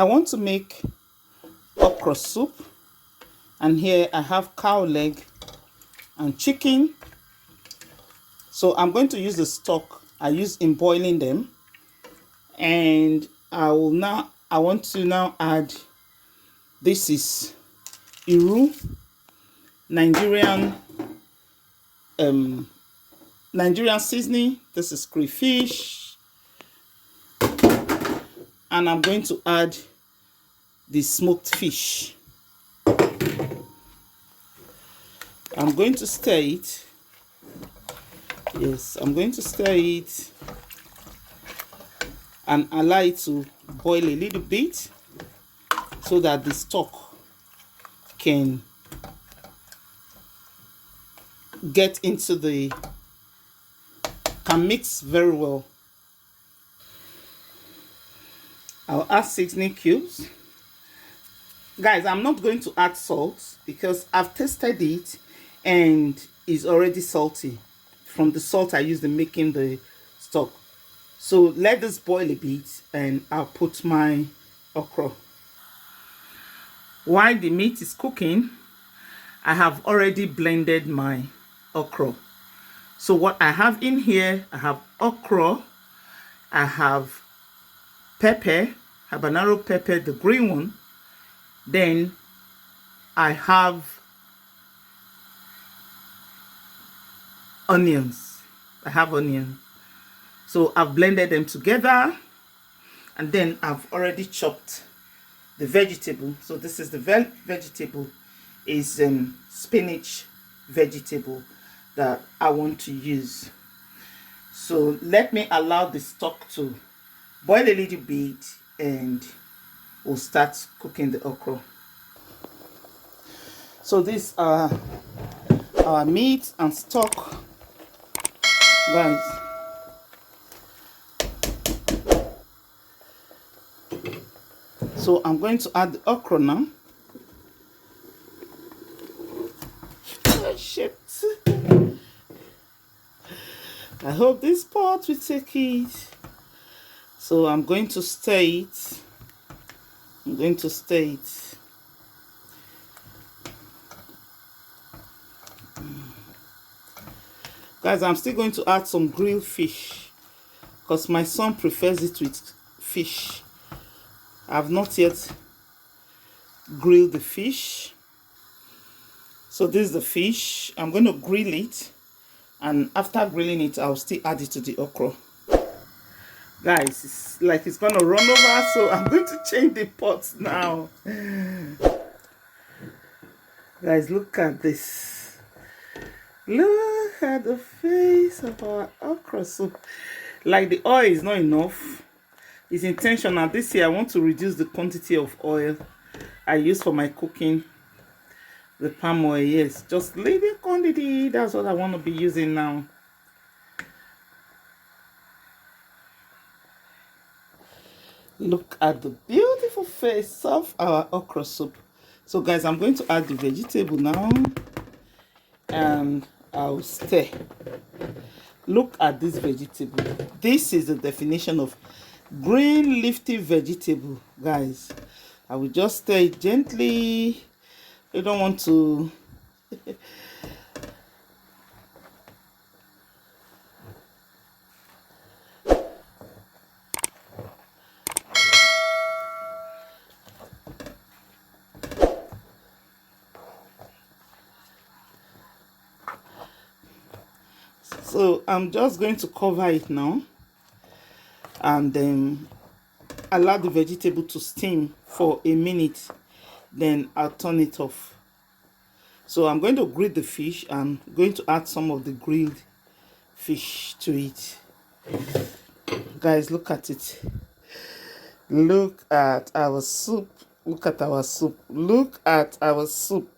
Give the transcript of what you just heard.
I want to make okra soup, and here I have cow leg and chicken. So I'm going to use the stock I use in boiling them, and I want to now add, this is Iru, Nigerian seasoning. This is crayfish, and I'm going to add the smoked fish. I'm going to stir it. Yes, I'm going to stir it and allow it to boil a little bit so that the stock can get into can mix very well. I'll add seasoning cubes. Guys, I'm not going to add salt because I've tasted it and it's already salty from the salt I used in making the stock. So let this boil a bit and I'll put my okra. While the meat is cooking, I have already blended my okra. So what I have in here, I have okra, I have pepper, habanero pepper, the green one. Then I have onions. So I've blended them together, and then I've already chopped the vegetable. So this is the vegetable, is spinach vegetable that I want to use. So let me allow the stock to boil a little bit and we'll start cooking the okra. So these are our meat and stock, guys. So I'm going to add the okra now. Oh, shit. I hope this pot will take it. So I'm going to stir it. Guys, I'm still going to add some grilled fish because my son prefers it with fish. I've not yet grilled the fish. So this is the fish. I'm going to grill it, and after grilling it, I'll still add it to the okra. Guys, it's like it's going to run over, so I'm going to change the pot now. Guys, look at this. Look at the face of our okra soup. Like the oil is not enough. It's intentional. This year I want to reduce the quantity of oil I use for my cooking. The palm oil, yes, just little quantity. That's what I want to be using now. Look at the beautiful face of our okra soup. So guys, I'm going to add the vegetable now, and I'll stir. Look at this vegetable. This is the definition of green leafy vegetable, guys. I will just stir it gently. You don't want to so I'm just going to cover it now and then allow the vegetable to steam for a minute, then I'll turn it off. So I'm going to grill the fish and going to add some of the grilled fish to it. Guys, look at it. Look at our soup. Look at our soup. Look at our soup.